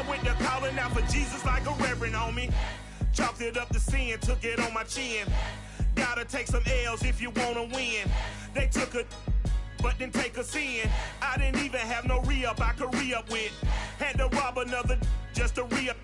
I went to calling out for Jesus like a reverend on me. Chalked it up to sin, took it on my chin. Gotta take some L's if you wanna win. They took a but didn't take a sin. I didn't even have no re-up I could re-up with. Had to rob another just to re-up.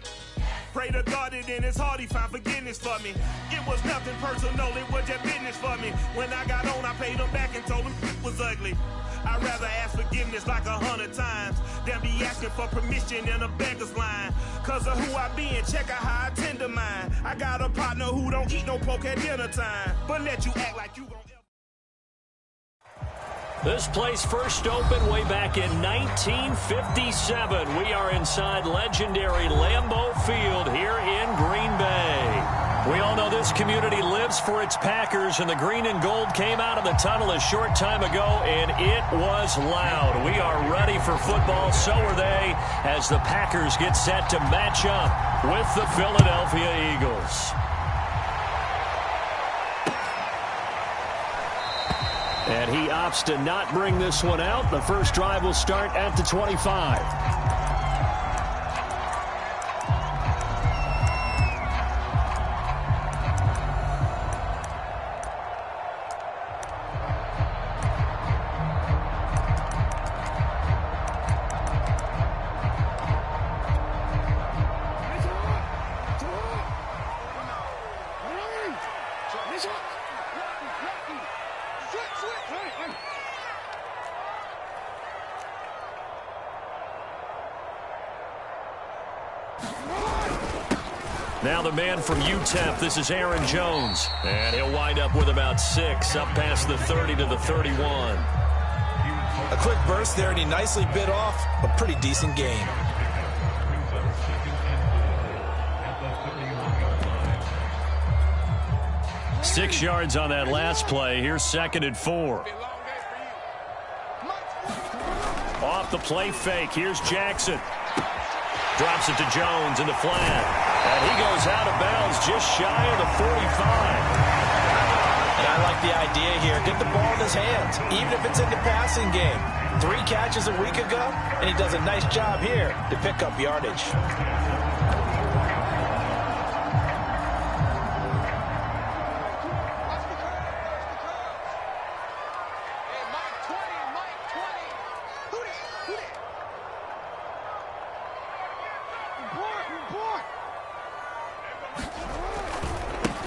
Pray to God that in his heart he found forgiveness for me. It was nothing personal, it was just business for me. When I got on, I paid him back and told him it was ugly. I'd rather ask forgiveness like 100 times than be asking for permission in a beggar's line. Cause of who I be and check out how I tend to mine. I got a partner who don't eat no pork at dinner time, but let you act like you gon' This place first opened way back in 1957. We are inside legendary Lambeau Field here in Green Bay. We all know this community lives for its Packers, and the green and gold came out of the tunnel a short time ago, and it was loud. We are ready for football, so are they, as the Packers get set to match up with the Philadelphia Eagles. And he opts to not bring this one out. The first drive will start at the 25. Now the man from UTEP, this is Aaron Jones. And he'll wind up with about 6, up past the 30 to the 31. A quick burst there, and he nicely bit off a pretty decent gain. Six yards on that last play. Here's 2nd and 4. Off the play fake. Here's Jackson. Drops it to Jones in the flat. And he goes out of bounds just shy of the 45. And I like the idea here. Get the ball in his hands, even if it's in the passing game. 3 catches a week ago, and he does a nice job here to pick up yardage.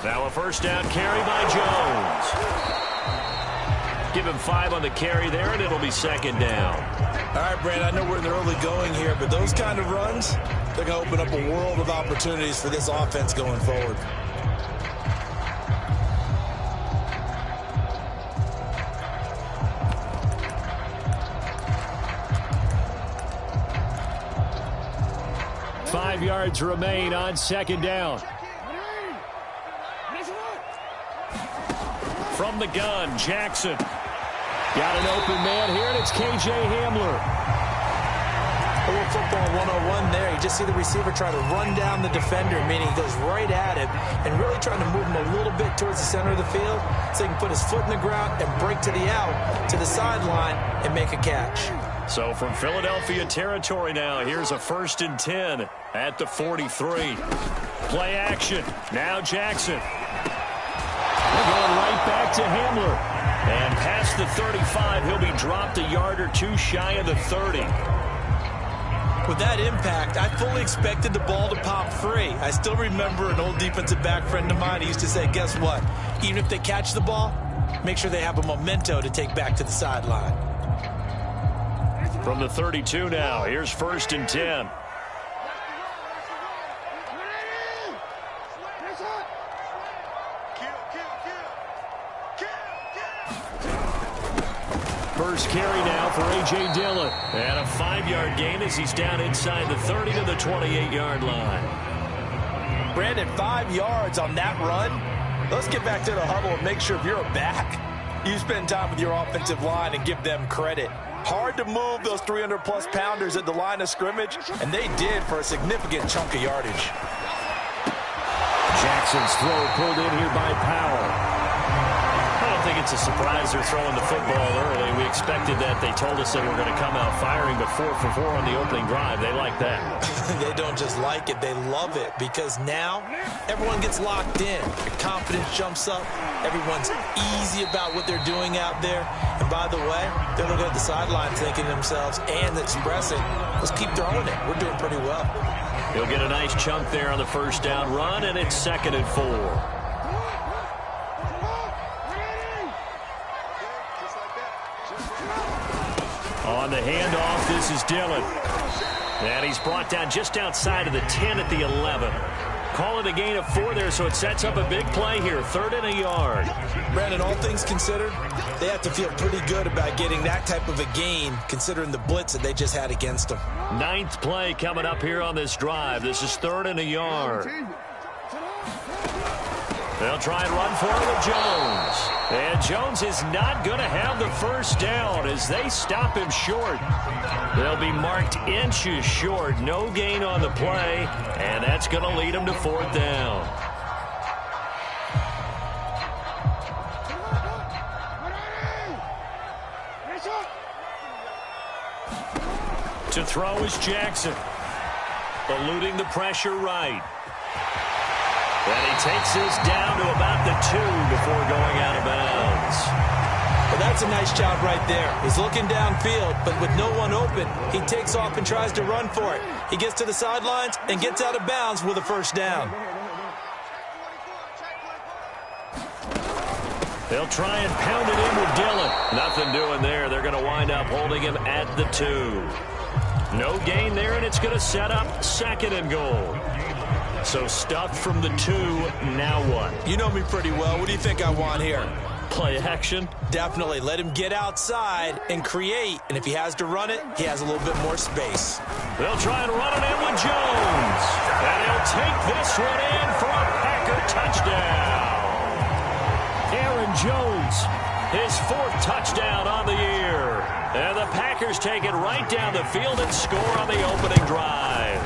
Now a first down carry by Jones. Give him 5 on the carry there, and it'll be 2nd down. All right, Brad, I know we're in the early going here, but those kind of runs, they're going to open up a world of opportunities for this offense going forward. Five yards remain on 2nd down. From the gun, Jackson. Got an open man here, and it's K.J. Hamler. A little football 101 there. You just see the receiver try to run down the defender, meaning he goes right at him and really trying to move him a little bit towards the center of the field so he can put his foot in the ground and break to the out, to the sideline, and make a catch. So from Philadelphia territory now, here's a 1st and 10 at the 43. Play action. Now Jackson. They're going right back to Hamler. And past the 35, he'll be dropped a yard or 2 shy of the 30. With that impact, I fully expected the ball to pop free. I still remember an old defensive back friend of mine. He used to say, guess what? Even if they catch the ball, make sure they have a memento to take back to the sideline. From the 32 now, here's 1st and 10. First carry now for A.J. Dillon. And a 5-yard gain as he's down inside the 30 to the 28-yard line. Brandon, 5 yards on that run. Let's get back to the huddle and make sure if you're a back, you spend time with your offensive line and give them credit. Hard to move those 300-plus pounders at the line of scrimmage, and they did for a significant chunk of yardage. Jackson's throw pulled in here by Powell. I don't think think it's a surprise they're throwing the football early. We expected that. They told us they were going to come out firing, but 4 for 4 on the opening drive. They like that. They don't just like it, they love it, because now everyone gets locked in. Their confidence jumps up. Everyone's easy about what they're doing out there. And by the way, they're looking at the sideline thinking to themselves and expressing, let's keep throwing it. We're doing pretty well. He'll get a nice chunk there on the first down run, and it's 2nd and 4. On the handoff, this is Dillon. And he's brought down just outside of the 10 at the 11. Call it a gain of 4 there, so it sets up a big play here. 3rd and a yard. Brandon, all things considered, they have to feel pretty good about getting that type of a gain, considering the blitz that they just had against them. 9th play coming up here on this drive. This is 3rd and a yard. They'll try and run for it with Jones. And Jones is not going to have the first down as they stop him short. They'll be marked inches short. No gain on the play, and that's going to lead them to 4th down. To throw is Jackson. Eluding the pressure right. And he takes this down to about the 2 before going out of bounds. Well, that's a nice job right there. He's looking downfield, but with no one open, he takes off and tries to run for it. He gets to the sidelines and gets out of bounds with a first down. They'll try and pound it in with Dillon. Nothing doing there. They're going to wind up holding him at the 2. No gain there, and it's going to set up 2nd and goal. So stuffed from the 2, now what? You know me pretty well. What do you think I want here? Play action? Definitely. Let him get outside and create. And if he has to run it, he has a little bit more space. They'll try and run it in with Jones. And he'll take this one in for a Packer touchdown. Aaron Jones, his 4th touchdown on the year. And the Packers take it right down the field and score on the opening drive.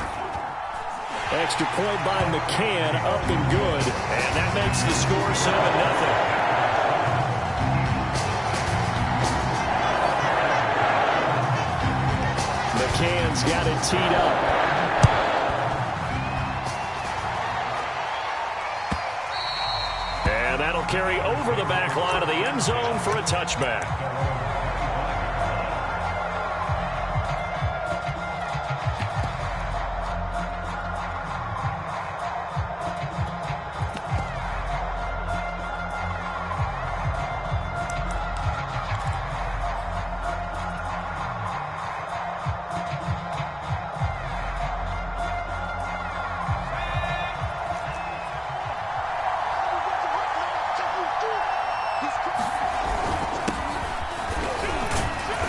Extra point by McCann, up and good. And that makes the score 7-0. McCann's got it teed up. And that'll carry over the back line of the end zone for a touchback.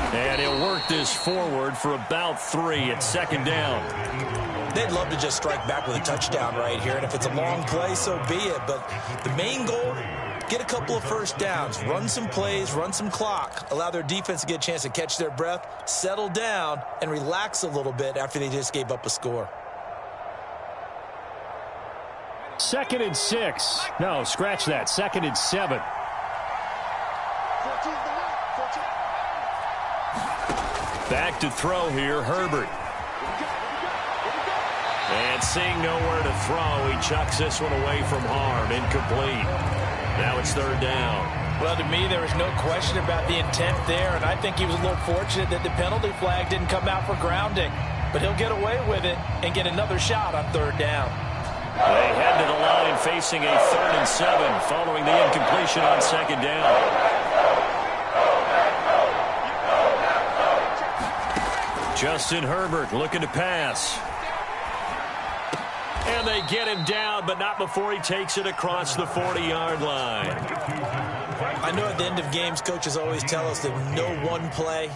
And he'll work this forward for about 3 at 2nd down. They'd love to just strike back with a touchdown right here. And if it's a long play, so be it. But the main goal, get a couple of first downs, run some plays, run some clock, allow their defense to get a chance to catch their breath, settle down, and relax a little bit after they just gave up a score. 2nd and 6. No, scratch that. 2nd and 7. Back to throw here, Herbert. And seeing nowhere to throw, he chucks this one away from harm. Incomplete. Now it's 3rd down. Well, to me, there was no question about the intent there, and I think he was a little fortunate that the penalty flag didn't come out for grounding. But he'll get away with it and get another shot on 3rd down. They head to the line facing a 3rd and 7 following the incompletion on 2nd down. Justin Herbert looking to pass. And they get him down, but not before he takes it across the 40-yard line. I know at the end of games, coaches always tell us that no one play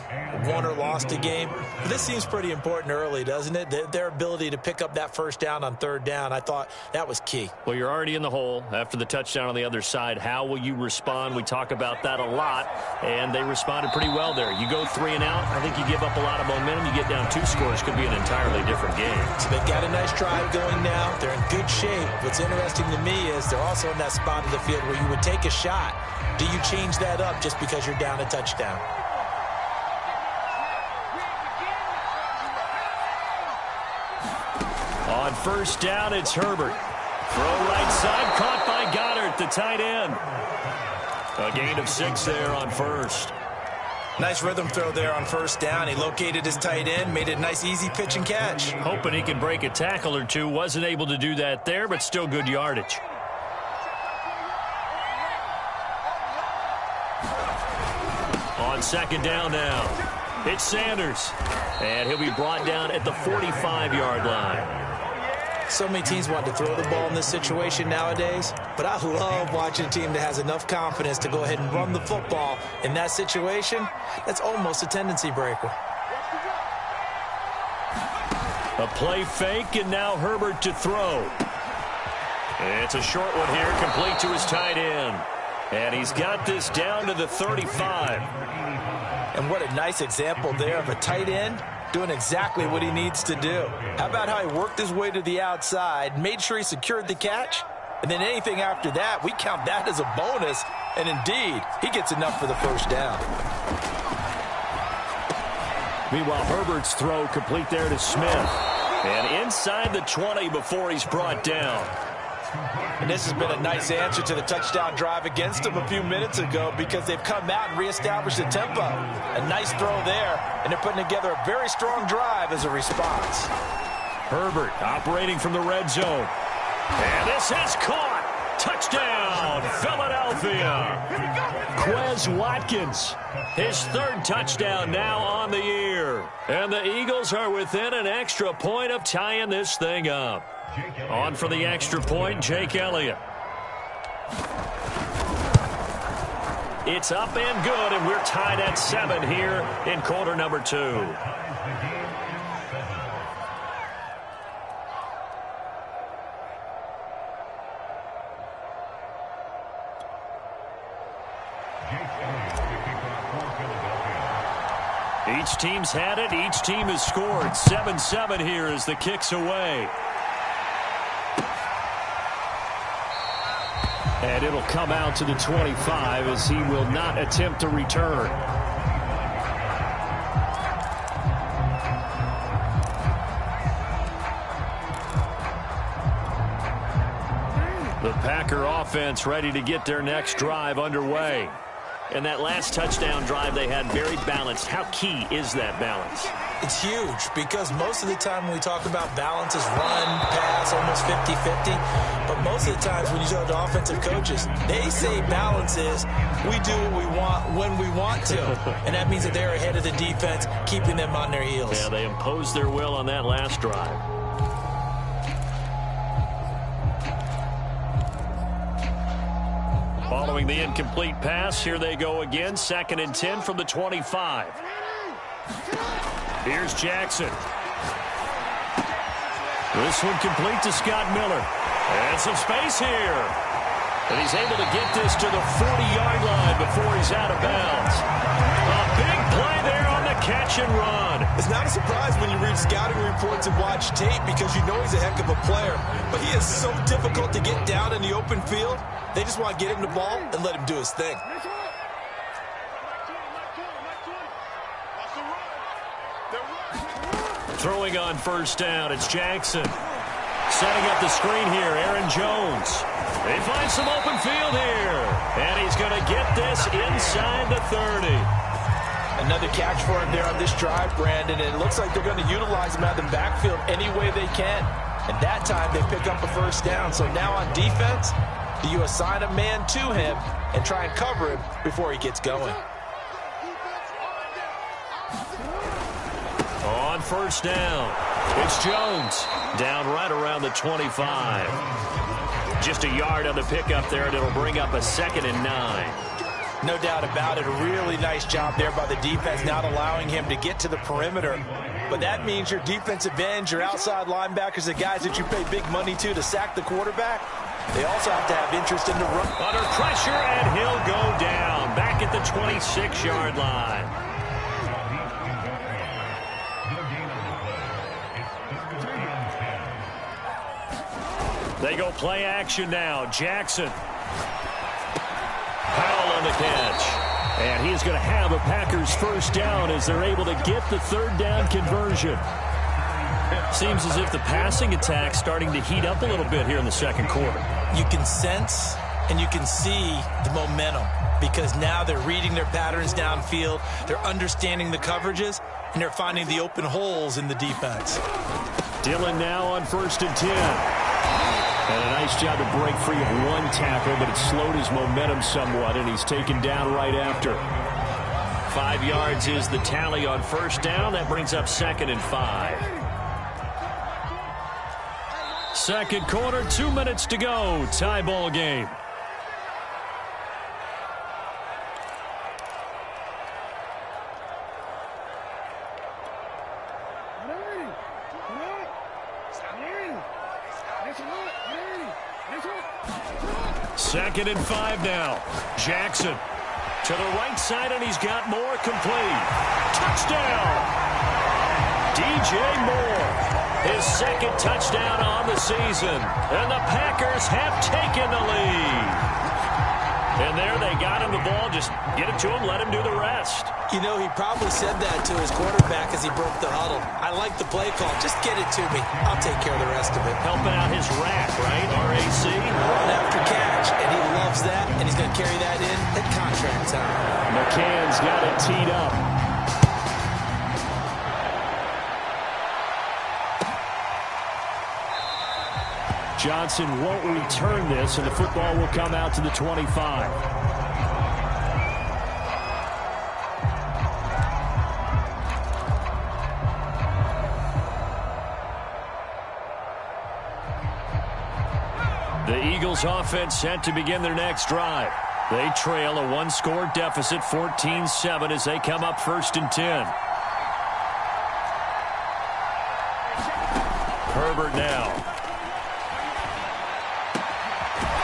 won or lost a game. But this seems pretty important early, doesn't it? Their ability to pick up that first down on 3rd down, I thought that was key. Well, you're already in the hole after the touchdown on the other side. How will you respond? We talk about that a lot, and they responded pretty well there. You go 3 and out, I think you give up a lot of momentum. You get down 2 scores, could be an entirely different game. So they've got a nice drive going now. They're in good shape. What's interesting to me is they're also in that spot of the field where you would take a shot. Do you change that up just because you're down a touchdown. On first down, it's Herbert. Throw right side, caught by Goddard, the tight end. A gain of 6 there on first. Nice rhythm throw there on first down. He located his tight end, made it a nice easy pitch and catch. Hoping he can break a tackle or two. Wasn't able to do that there, but still good yardage. On second down now, it's Sanders. And he'll be brought down at the 45-yard line. So many teams want to throw the ball in this situation nowadays, but I love watching a team that has enough confidence to go ahead and run the football. In that situation, that's almost a tendency breaker. A play fake, and now Herbert to throw. It's a short one here, complete to his tight end. And he's got this down to the 35. And what a nice example there of a tight end doing exactly what he needs to do. How about how he worked his way to the outside, made sure he secured the catch, and then anything after that, we count that as a bonus. And indeed, he gets enough for the first down. Meanwhile, Herbert's throw complete there to Smith. And inside the 20 before he's brought down. And this has been a nice answer to the touchdown drive against them a few minutes ago because they've come out and reestablished the tempo. A nice throw there, and they're putting together a very strong drive as a response. Herbert operating from the red zone. And this is caught. Touchdown, Philadelphia. Quez Watkins, his third touchdown now on the year. And the Eagles are within an extra point of tying this thing up. On for the extra point, Jake Elliott. It's up and good, and we're tied at 7 here in quarter number 2. Each team's had it. Each team has scored. 7-7 here as the kick's away. And it'll come out to the 25 as he will not attempt to return. The Packer offense ready to get their next drive underway. And that last touchdown drive they had very balanced. How key is that balance? It's huge because most of the time when we talk about balance is run, pass, almost 50-50. But most of the times when you talk to offensive coaches, they say balance is we do what we want when we want to. And that means that they're ahead of the defense, keeping them on their heels. Yeah, they imposed their will on that last drive. Following the incomplete pass, here they go again. 2nd and 10 from the 25. Here's Jackson. This one complete to Scott Miller. And some space here. And he's able to get this to the 40-yard line before he's out of bounds. A big play there on the catch and run. It's not a surprise when you read scouting reports and watch tape because you know he's a heck of a player. But he is so difficult to get down in the open field. They just want to get him the ball and let him do his thing. Throwing on first down, it's Jackson. Setting up the screen here, Aaron Jones. They find some open field here. And he's going to get this inside the 30. Another catch for him there on this drive, Brandon. And it looks like they're going to utilize him out of the backfield any way they can. And that time they pick up a first down. So now on defense, do you assign a man to him and try and cover him before he gets going? On first down, it's Jones. Down right around the 25. Just a yard on the pickup there, and it'll bring up a 2nd and 9. No doubt about it. A really nice job there by the defense, not allowing him to get to the perimeter. But that means your defensive ends, your outside linebackers, the guys that you pay big money to sack the quarterback, they also have to have interest in the run. Under pressure, and he'll go down. Back at the 26-yard line. They go play action now. Jackson. Powell on the catch. And he's going to have a Packers first down as they're able to get the third down conversion. Seems as if the passing attack's starting to heat up a little bit here in the second quarter. You can sense and you can see the momentum because now they're reading their patterns downfield, they're understanding the coverages, and they're finding the open holes in the defense. Dillon now on 1st and 10. And a nice job to break free of one tackle, but it slowed his momentum somewhat, and he's taken down right after. 5 yards is the tally on first down. That brings up 2nd and 5. Second quarter, 2 minutes to go. Tie ball game. Second and 5 now. Jackson to the right side, and he's got more complete. Touchdown! DJ Moore, his second touchdown on the season. And the Packers have taken the lead. And there they got him the ball. Just get it to him, let him do the rest. You know, he probably said that to his quarterback as he broke the huddle. I like the play call. Just get it to me. I'll take care of the rest of it. Helping out his rack, right? RAC. Run after catch, and he loves that, and he's going to carry that in at contract time. McCann's got it teed up. Johnson won't return this, and the football will come out to the 25. The Eagles offense set to begin their next drive. They trail a one-score deficit, 14-7, as they come up 1st and 10. Herbert now.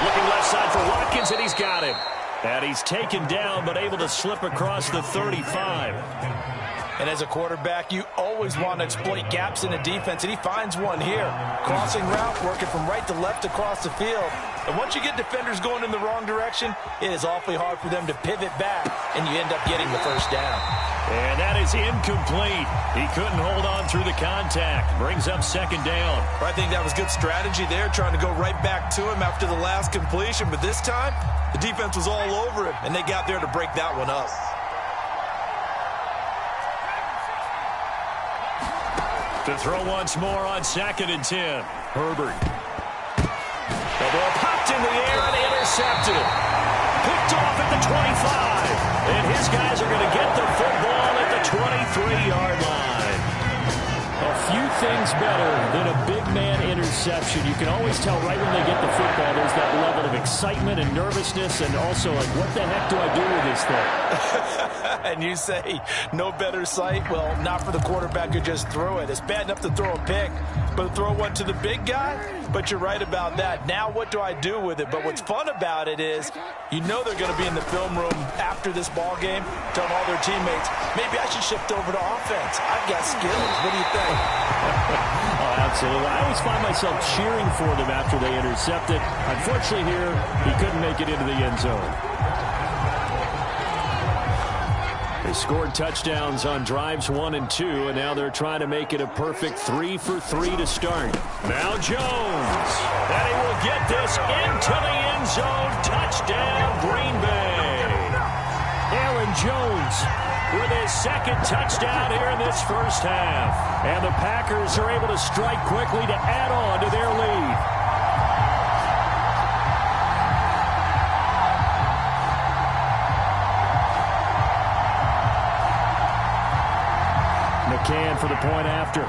Looking left side for Watkins, and he's got him. And he's taken down, but able to slip across the 35. And as a quarterback, you always want to exploit gaps in the defense, and he finds one here. Crossing route, working from right to left across the field. And once you get defenders going in the wrong direction, it is awfully hard for them to pivot back, and you end up getting the first down. And that is incomplete. He couldn't hold on through the contact. Brings up 2nd down. I think that was good strategy there, trying to go right back to him after the last completion. But this time, the defense was all over him, and they got there to break that one up. To throw once more on 2nd and 10. Herbert. The ball popped in the air and intercepted. Picked off at the 25. And his guys are going to get the football at the 23-yard line. A few things better than a big man interception. You can always tell right when they get the football, there's that level of excitement and nervousness, and also like, what the heck do I do with this thing? And you say, no better sight? Well, not for the quarterback who just threw it. It's bad enough to throw a pick, but to throw one to the big guy? But you're right about that. Now what do I do with it? But what's fun about it is, you know they're going to be in the film room after this ball game, telling all their teammates, maybe I should shift over to offense. I've got skills. What do you think? Oh, absolutely. I always find myself cheering for them after they intercept it. Unfortunately here, he couldn't make it into the end zone. They scored touchdowns on drives 1 and 2, and now they're trying to make it a perfect 3 for 3 to start. Now Jones, and he will get this into the end zone. Touchdown, Green Bay. Aaron Jones with his 2nd touchdown here in this first half. And the Packers are able to strike quickly to add on to their lead. McCann for the point after.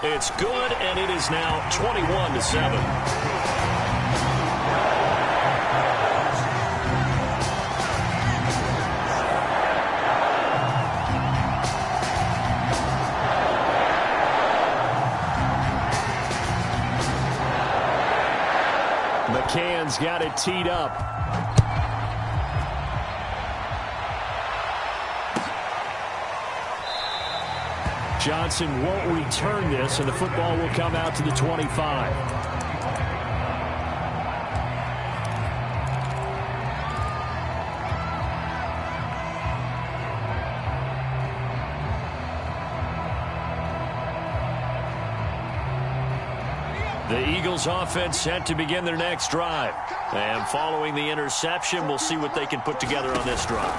It's good, and it is now 21-7. McCann's got it teed up. Johnson won't return this, and the football will come out to the 25. The Eagles offense set to begin their next drive. And following the interception, we'll see what they can put together on this drive.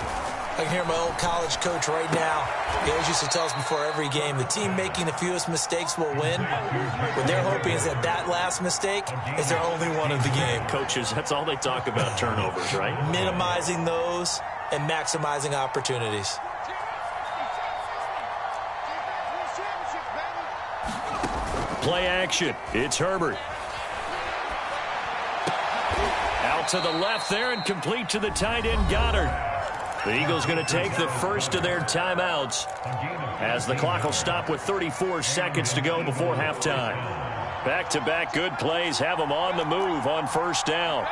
I can hear my old college coach right now. He always used to tell us before every game, the team making the fewest mistakes will win. What they're hoping is that that last mistake is their only one of the game. Coaches, that's all they talk about, turnovers, right? Minimizing those and maximizing opportunities. Play action. It's Herbert. Out to the left there and complete to the tight end, Goddard. The Eagles going to take the first of their timeouts as the clock will stop with 34 seconds to go before halftime. Back-to-back good plays have them on the move on first down.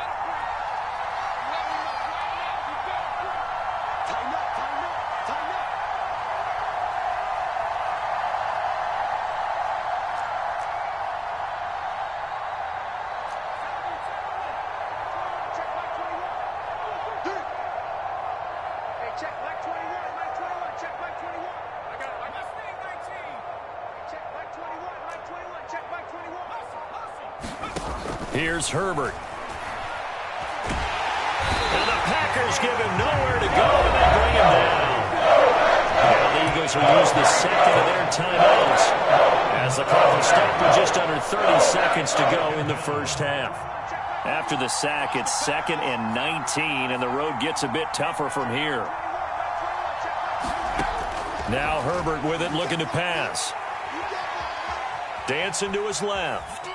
Here's Herbert. And the Packers give him nowhere to go, and they bring him down. Now the Eagles will use the second of their timeouts as the clock will stop with just under 30 seconds to go in the first half. After the sack, it's 2nd and 19, and the road gets a bit tougher from here. Now Herbert with it, looking to pass. Dancing to his left.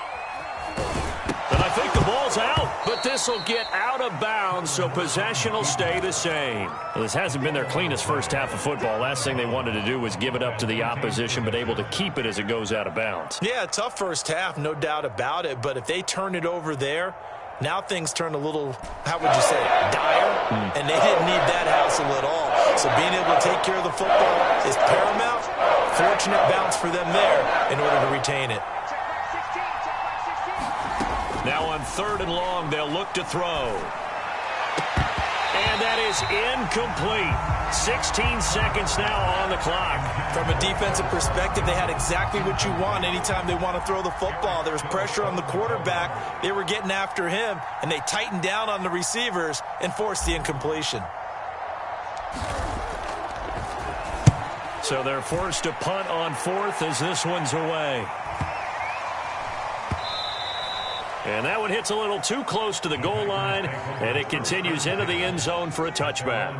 And I think the ball's out, but this will get out of bounds, so possession will stay the same. Well, this hasn't been their cleanest first half of football. Last thing they wanted to do was give it up to the opposition, but able to keep it as it goes out of bounds. Yeah, tough first half, no doubt about it, but if they turn it over there, now things turn a little, how would you say, dire, and they didn't need that hassle at all. So being able to take care of the football is paramount. Fortunate bounce for them there in order to retain it. Now on 3rd and long, they'll look to throw. And that is incomplete. 16 seconds now on the clock. From a defensive perspective, they had exactly what you want anytime they want to throw the football. There was pressure on the quarterback. They were getting after him, and they tightened down on the receivers and forced the incompletion. So they're forced to punt on 4th as this one's away. And that one hits a little too close to the goal line, and it continues into the end zone for a touchback.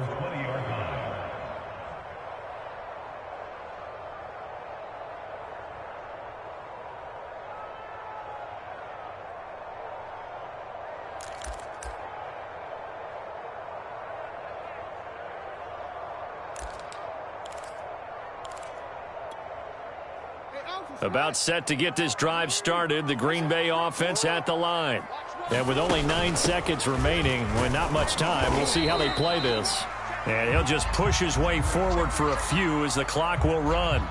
About set to get this drive started, the Green Bay offense at the line. And with only 9 seconds remaining, with not much time, we'll see how they play this. And he'll just push his way forward for a few as the clock will run.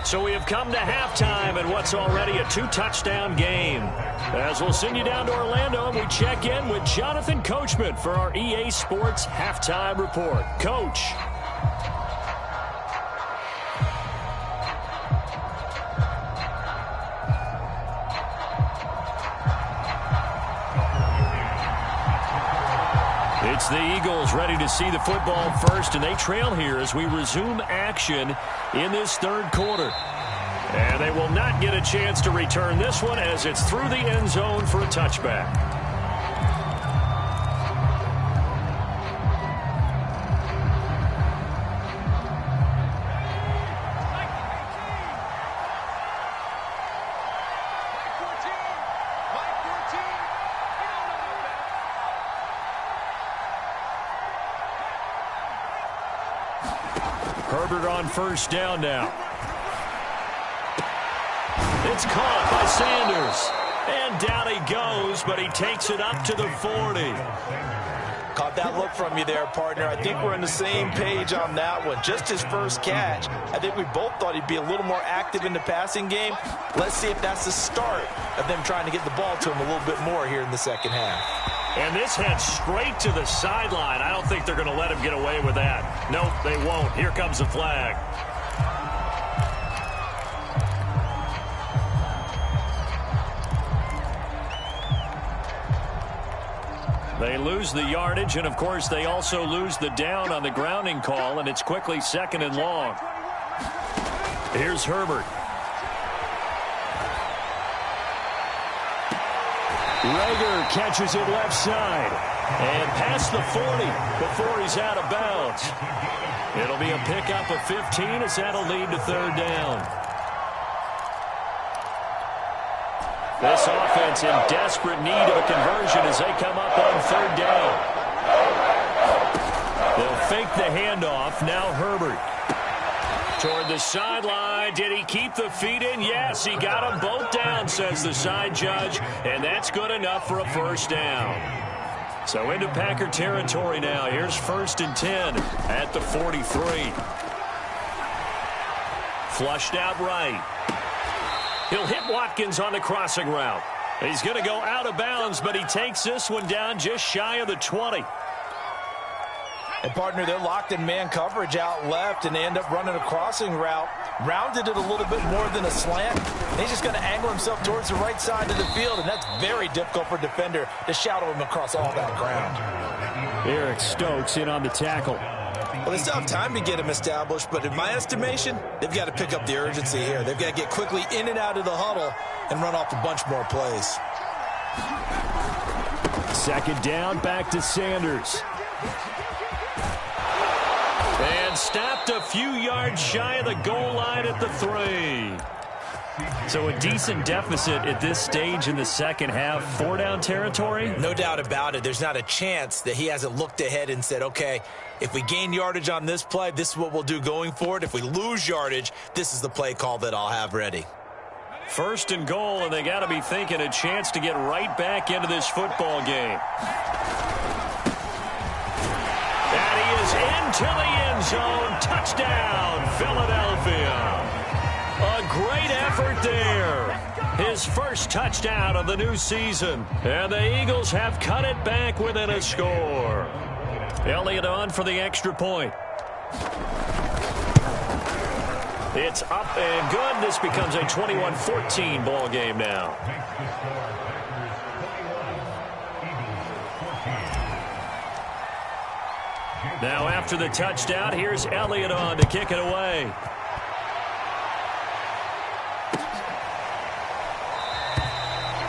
So we have come to halftime in what's already a 2-touchdown game. As we'll send you down to Orlando, and we check in with Jonathan Coachman for our EA Sports Halftime Report. Coach. It's the Eagles ready to see the football first, and they trail here as we resume action in this 3rd quarter. And they will not get a chance to return this one as it's through the end zone for a touchback. Herbert on first down now. It's caught by Sanders. And down he goes, but he takes it up to the 40. Caught that look from you there, partner. I think we're on the same page on that one. Just his first catch. I think we both thought he'd be a little more active in the passing game. Let's see if that's the start of them trying to get the ball to him a little bit more here in the second half. And this heads straight to the sideline. I don't think they're going to let him get away with that. Nope, they won't. Here comes the flag. They lose the yardage, and, of course, they also lose the down on the grounding call, and it's quickly 2nd and long. Here's Herbert. Rager catches it left side. And past the 40 before he's out of bounds. It'll be a pickup of 15 as that'll lead to 3rd down. This offense in desperate need of a conversion as they come up on 3rd down. They'll fake the handoff. Now Herbert. Toward the sideline. Did he keep the feet in? Yes, he got them both down, says the side judge. And that's good enough for a 1st down. So into Packer territory now. Here's 1st and 10 at the 43. Flushed out right. He'll hit Watkins on the crossing route. He's going to go out of bounds, but he takes this one down just shy of the 20. And, partner, they're locked in man coverage out left, and they end up running a crossing route. Rounded it a little bit more than a slant. He's just going to angle himself towards the right side of the field, and that's very difficult for a defender to shadow him across all that ground. Eric Stokes in on the tackle. Well, they still have time to get him established, but in my estimation, they've got to pick up the urgency here. They've got to get quickly in and out of the huddle and run off a bunch more plays. 2nd down, back to Sanders. And stopped a few yards shy of the goal line at the 3. So a decent deficit at this stage in the 2nd half. 4-down territory? No doubt about it. There's not a chance that he hasn't looked ahead and said, okay, if we gain yardage on this play, this is what we'll do going forward. If we lose yardage, this is the play call that I'll have ready. 1st and goal, and they got to be thinking a chance to get right back into this football game. And he is into the end zone. Touchdown, Philadelphia. A great effort there. His first touchdown of the new season. And the Eagles have cut it back within a score. Elliott on for the extra point. It's up and good. This becomes a 21-14 ball game now. Now after the touchdown, here's Elliott on to kick it away.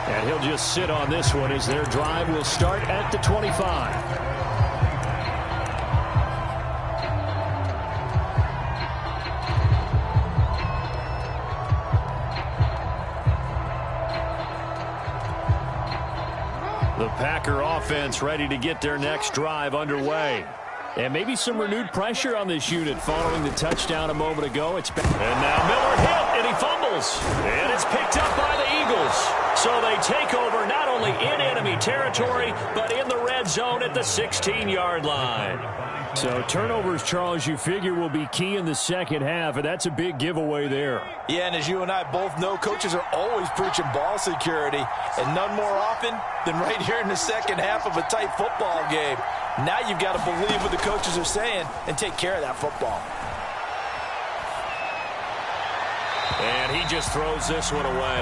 And he'll just sit on this one as their drive will start at the 25. The Packer offense ready to get their next drive underway. And maybe some renewed pressure on this unit following the touchdown a moment ago. And now Miller hit, and he fumbles. And it's picked up by the Eagles. So they take over not only in enemy territory, but in the red zone at the 16-yard line. So turnovers, Charles, you figure will be key in the 2nd half, and that's a big giveaway there. Yeah, and as you and I both know, coaches are always preaching ball security, and none more often than right here in the 2nd half of a tight football game. Now you've got to believe what the coaches are saying and take care of that football. And he just throws this one away.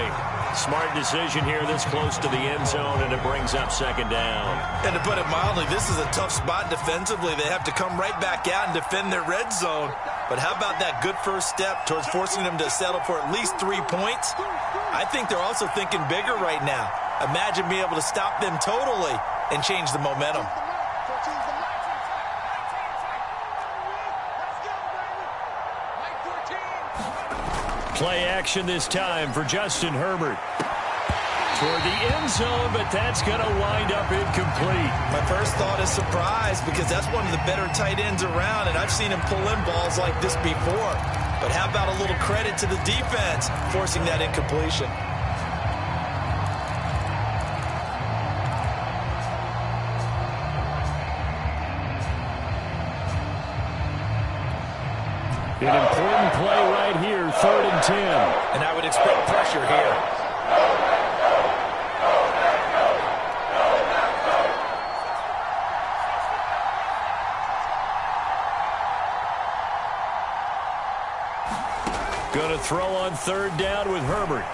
Smart decision here this close to the end zone, and it brings up 2nd down. And to put it mildly, this is a tough spot defensively. They have to come right back out and defend their red zone. But how about that good first step towards forcing them to settle for at least 3 points? I think they're also thinking bigger right now. Imagine being able to stop them totally and change the momentum. Play action this time for Justin Herbert. Toward the end zone, but that's going to wind up incomplete. My first thought is surprise because that's one of the better tight ends around, and I've seen him pull in balls like this before. But how about a little credit to the defense forcing that incompletion? An important play right here, 3rd and 10. And I would expect pressure here. Going to throw on 3rd down with Herbert.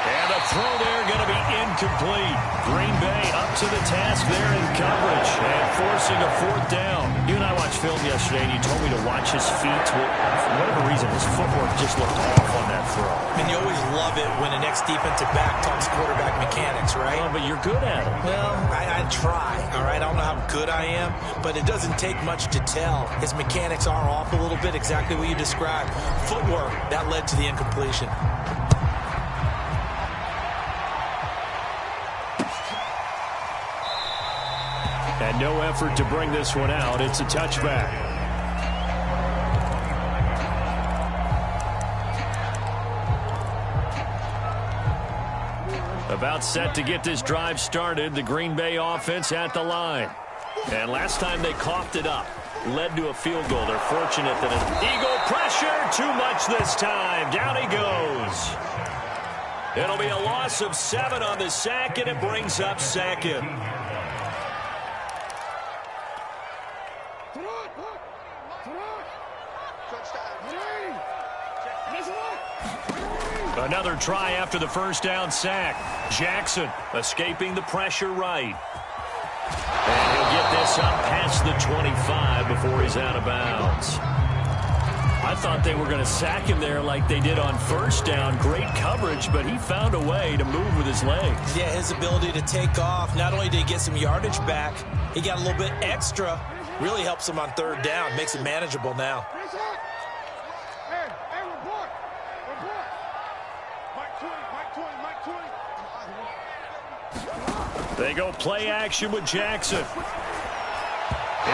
And a throw there going to be incomplete. Green Bay up to the task there in coverage and forcing a fourth down. You and I watched film yesterday, and you told me to watch his feet. Well, for whatever reason, his footwork just looked off on that throw. I mean, you always love it when the next defensive back talks quarterback mechanics, right? But you're good at it. Well, I try, all right? I don't know how good I am, but it doesn't take much to tell. His mechanics are off a little bit, exactly what you described. Footwork, that led to the incompletion. And no effort to bring this one out. It's a touchback. About set to get this drive started. The Green Bay offense at the line. And last time they coughed it up. Led to a field goal. They're fortunate that an Eagle pressure. Too much this time. Down he goes. It'll be a loss of 7 on the sack, and it brings up second. Another try after the first down sack. Jackson escaping the pressure right. And he'll get this up past the 25 before he's out of bounds. I thought they were going to sack him there like they did on first down. Great coverage, but he found a way to move with his legs. Yeah, his ability to take off. Not only did he get some yardage back, he got a little bit extra. Really helps him on third down. Makes it manageable now. They go play action with Jackson. And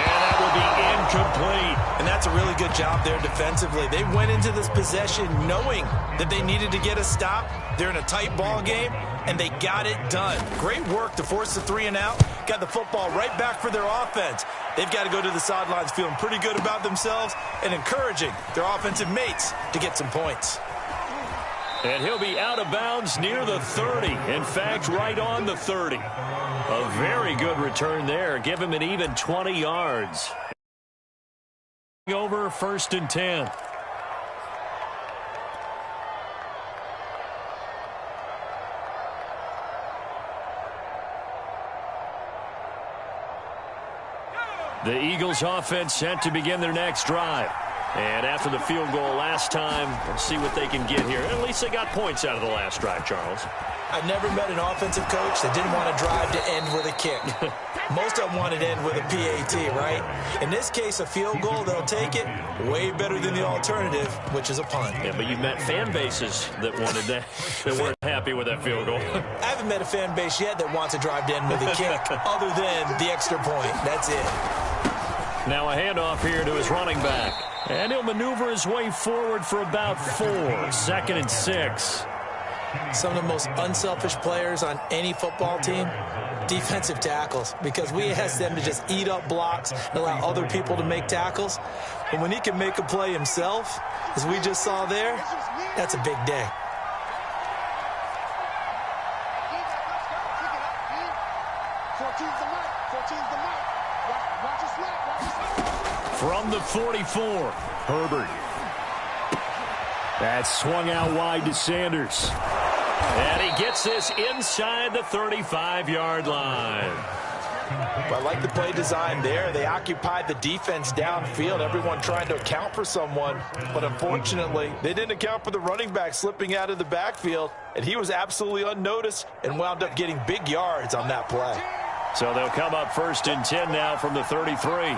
that will be incomplete. And that's a really good job there defensively. They went into this possession knowing that they needed to get a stop. They're in a tight ball game, and they got it done. Great work to force the 3 and out. Got the football right back for their offense. They've got to go to the sidelines feeling pretty good about themselves and encouraging their offensive mates to get some points. And he'll be out of bounds near the 30. In fact, right on the 30. A very good return there. Give him an even 20 yards. Over 1st and 10. The Eagles offense set to begin their next drive. And after the field goal last time, we'll see what they can get here. At least they got points out of the last drive, Charles. I've never met an offensive coach that didn't want to drive to end with a kick. Most of them wanted to end with a PAT, right? In this case, a field goal, they'll take it. Way better than the alternative, which is a punt. Yeah, but you've met fan bases that wanted that, that weren't happy with that field goal. I haven't met a fan base yet that wants to drive to end with a kick, other than the extra point. That's it. Now a handoff here to his running back. And he'll maneuver his way forward for about 4. 2nd and 6. Some of the most unselfish players on any football team, defensive tackles, because we ask them to just eat up blocks and allow other people to make tackles. But when he can make a play himself, as we just saw there, that's a big day. From the 44, Herbert. That's swung out wide to Sanders. And he gets this inside the 35-yard line. I like the play design there. They occupied the defense downfield, everyone trying to account for someone. But unfortunately, they didn't account for the running back slipping out of the backfield. And he was absolutely unnoticed and wound up getting big yards on that play. So they'll come up 1st and 10 now from the 33.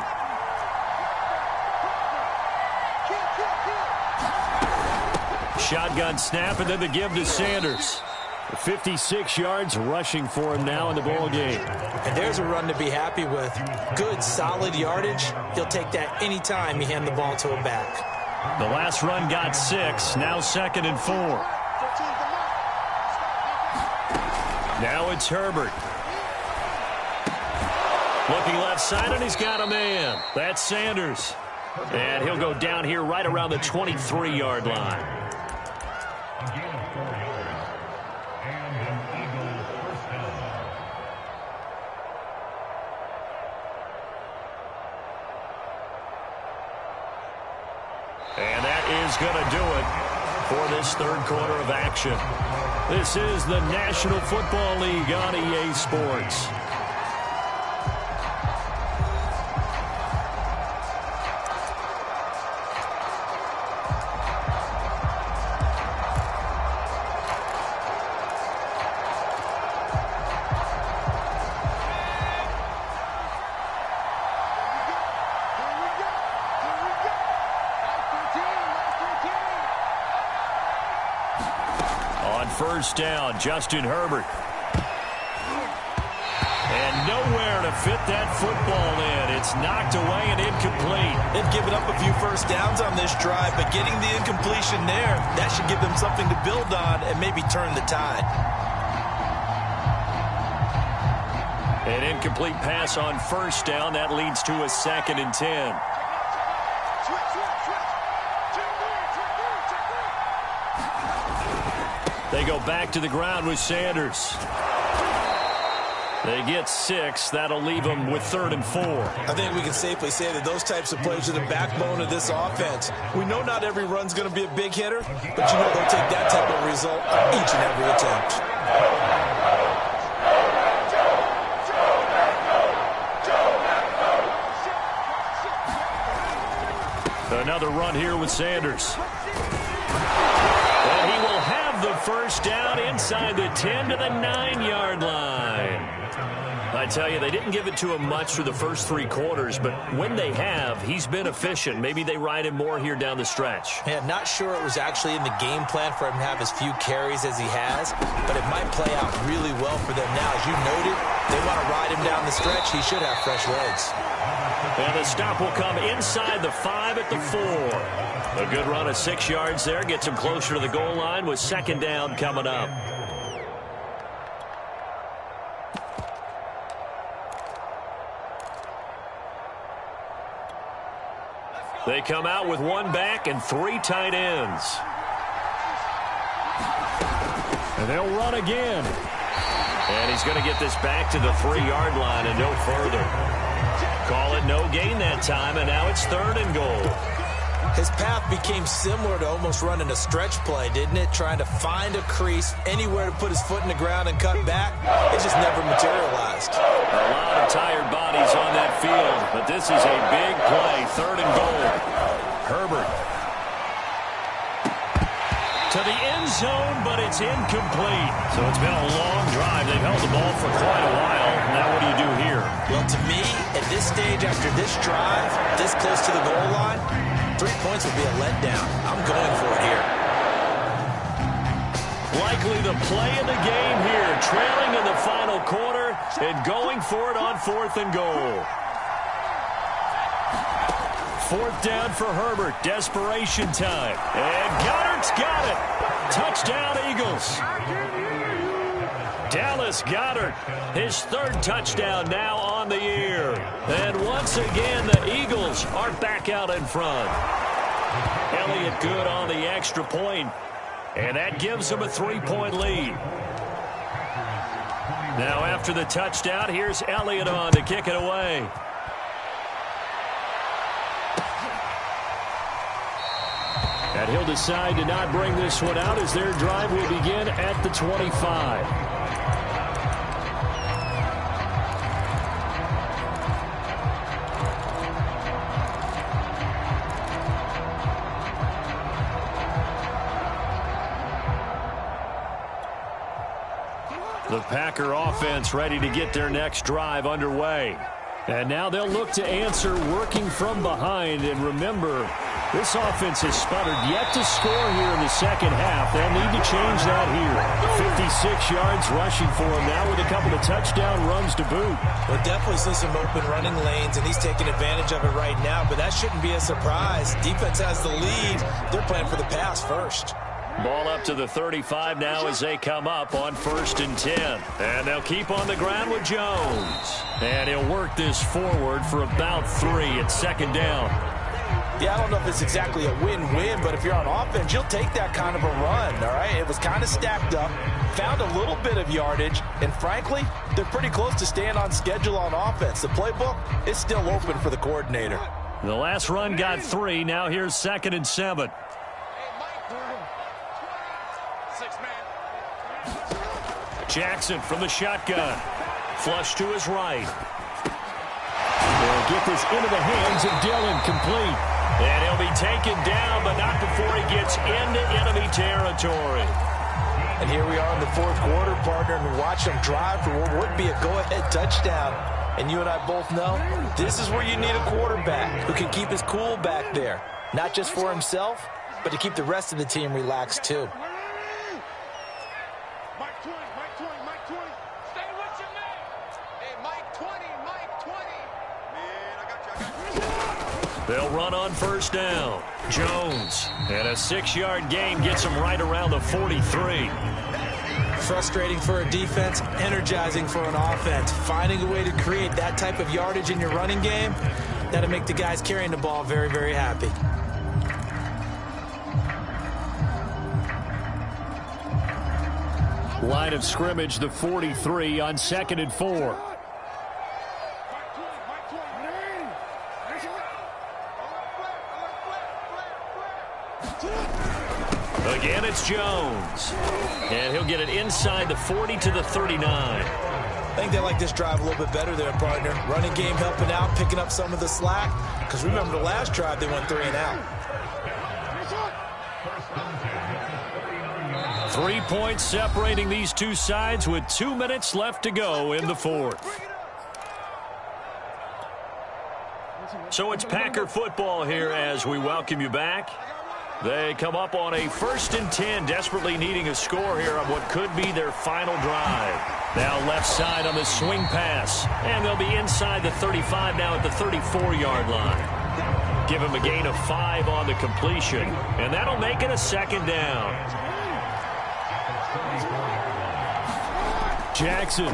Shotgun snap, and then the give to Sanders. 56 yards rushing for him now in the ball game. And there's a run to be happy with. Good, solid yardage. He'll take that anytime you hand the ball to a back. The last run got 6. Now 2nd and 4. Now it's Herbert. Looking left side, and he's got a man. That's Sanders. And he'll go down here right around the 23-yard line. And that is going to do it. for this third quarter of action. This is the National Football League on EA Sports. First down, Justin Herbert. And nowhere to fit that football in. It's knocked away and incomplete. They've given up a few first downs on this drive, but getting the incompletion there, that should give them something to build on and maybe turn the tide. An incomplete pass on first down. That leads to a 2nd and 10. They go back to the ground with Sanders. They get 6. That'll leave them with 3rd and 4. I think we can safely say that those types of plays are the backbone of this offense. We know not every run's going to be a big hitter, but you know they'll take that type of result on each and every attempt. Another run here with Sanders. And he will have the first down inside the 10 to the 9-yard line. I tell you, they didn't give it to him much through the first 3 quarters, but when they have, he's been efficient. Maybe they ride him more here down the stretch. Yeah, not sure it was actually in the game plan for him to have as few carries as he has, but it might play out really well for them now. As you noted, they want to ride him down the stretch. He should have fresh legs. And the stop will come inside the 5 at the 4. A good run of 6 yards there. Gets him closer to the goal line with 2nd down coming up. They come out with 1 back and 3 tight ends. And they'll run again. And he's going to get this back to the 3-yard line and no further. Call it no gain that time, and now it's 3rd and goal. His path became similar to almost running a stretch play, didn't it? Trying to find a crease, anywhere to put his foot in the ground and cut back. It just never materialized. A lot of tired bodies on that field, but this is a big play. 3rd and goal. Herbert. To the end zone, but it's incomplete. So it's been a long drive. They've held the ball for quite a while. Now what do you do here? Well, to me, at this stage, after this drive, this close to the goal line, 3 points would be a letdown. I'm going for it here. Likely the play of the game here. Trailing in the final quarter and going for it on 4th and goal. 4th down for Herbert. Desperation time. And Goddard's got it. Touchdown, Eagles. Dallas Goedert, his 3rd touchdown now on the year. And once again, the Eagles are back out in front. Elliott good on the extra point, and that gives them a 3-point lead. Now after the touchdown, here's Elliott on to kick it away. And he'll decide to not bring this one out as their drive will begin at the 25. The Packer offense ready to get their next drive underway. And now they'll look to answer working from behind. And remember, this offense has sputtered yet to score here in the second half. They'll need to change that here. 56 yards rushing for him now with a couple of touchdown runs to boot. We'll definitely see some open running lanes, and he's taking advantage of it right now. But that shouldn't be a surprise. Defense has the lead. They're playing for the pass first. Ball up to the 35 now as they come up on 1st and 10. And they'll keep on the ground with Jones. And he'll work this forward for about 3 at 2nd down. Yeah, I don't know if it's exactly a win-win, but if you're on offense, you'll take that kind of a run, all right? It was kind of stacked up, found a little bit of yardage, and frankly, they're pretty close to staying on schedule on offense. The playbook is still open for the coordinator. The last run got 3. Now here's 2nd and 7. Jackson from the shotgun. Flush to his right. They'll get this into the hands of Dillon, complete. And he'll be taken down, but not before he gets into enemy territory. And here we are in the fourth quarter, partner, and watch them drive for what would be a go-ahead touchdown. And you and I both know this is where you need a quarterback who can keep his cool back there. Not just for himself, but to keep the rest of the team relaxed too. They'll run on first down. Jones, and a 6-yard gain gets him right around the 43. Frustrating for a defense, energizing for an offense. Finding a way to create that type of yardage in your running game, that'll make the guys carrying the ball very, very happy. Line of scrimmage, the 43 on 2nd and 4. Again, it's Jones. And he'll get it inside the 40 to the 39. I think they like this drive a little bit better there, partner. Running game helping out, picking up some of the slack. Because remember the last drive, they went 3 and out. 3 points separating these two sides with 2 minutes left to go in the fourth. So it's Packer football here as we welcome you back. They come up on a 1st and 10, desperately needing a score here on what could be their final drive. Now left side on the swing pass, and they'll be inside the 35 now at the 34-yard line. Give him a gain of 5 on the completion, and that'll make it a 2nd down. Jackson.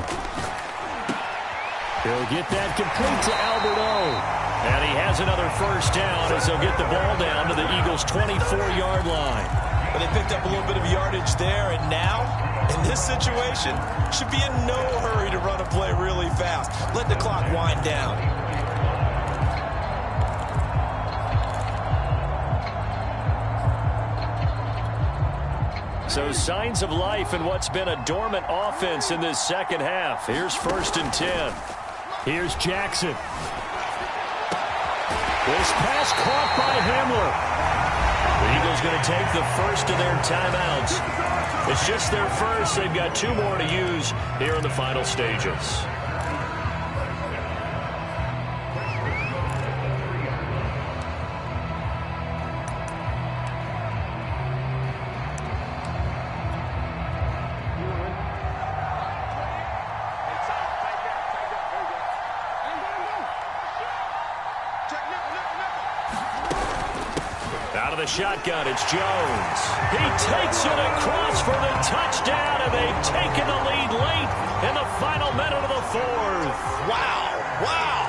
He'll get that complete to Albert O. And he has another first down as they'll get the ball down to the Eagles' 24-yard line. But they picked up a little bit of yardage there, and now, in this situation, should be in no hurry to run a play really fast. Let the clock wind down. So signs of life in what's been a dormant offense in this second half. Here's 1st and 10. Here's Jackson. This pass caught by Hamler. The Eagles going to take the first of their timeouts. It's just their first. They've got 2 more to use here in the final stages. Out of the shotgun, it's Jones. He takes it across for the touchdown, and they've taken the lead late in the final minute of the fourth. Wow, wow.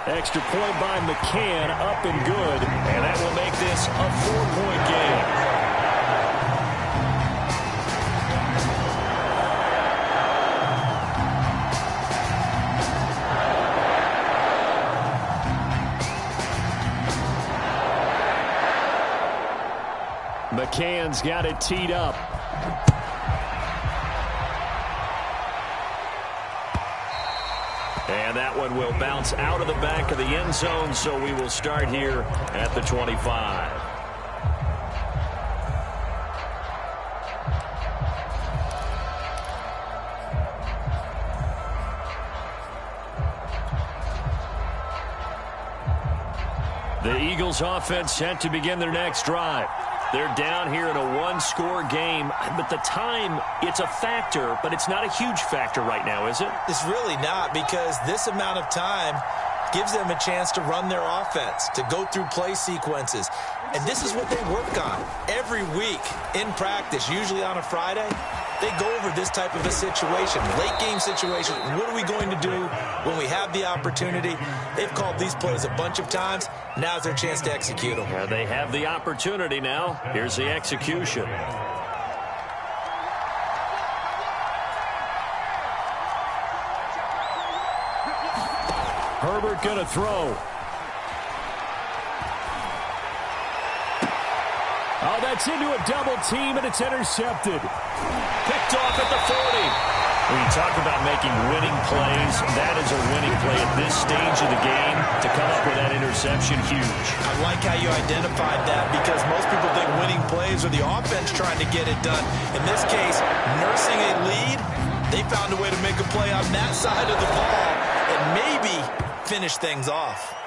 Extra point by McCann, up and good, and that will make this a 4-point game. McCann's got it teed up. And that one will bounce out of the back of the end zone, so we will start here at the 25. The Eagles offense set to begin their next drive. They're down here in a 1-score game, but the time, it's a factor, but it's not a huge factor right now, is it? It's really not, because this amount of time gives them a chance to run their offense, to go through play sequences. And this is what they work on every week in practice, usually on a Friday. They go over this type of a situation, late game situation. What are we going to do when we have the opportunity? They've called these plays a bunch of times. Now's their chance to execute them. Yeah, they have the opportunity now. Here's the execution. Herbert going to throw. Oh, that's into a double team, and it's intercepted. Picked off at the 40. When you talk about making winning plays, that is a winning play at this stage of the game. To come up with that interception, huge. I like how you identified that, because most people think winning plays are the offense trying to get it done. In this case, nursing a lead, they found a way to make a play on that side of the ball and maybe finish things off.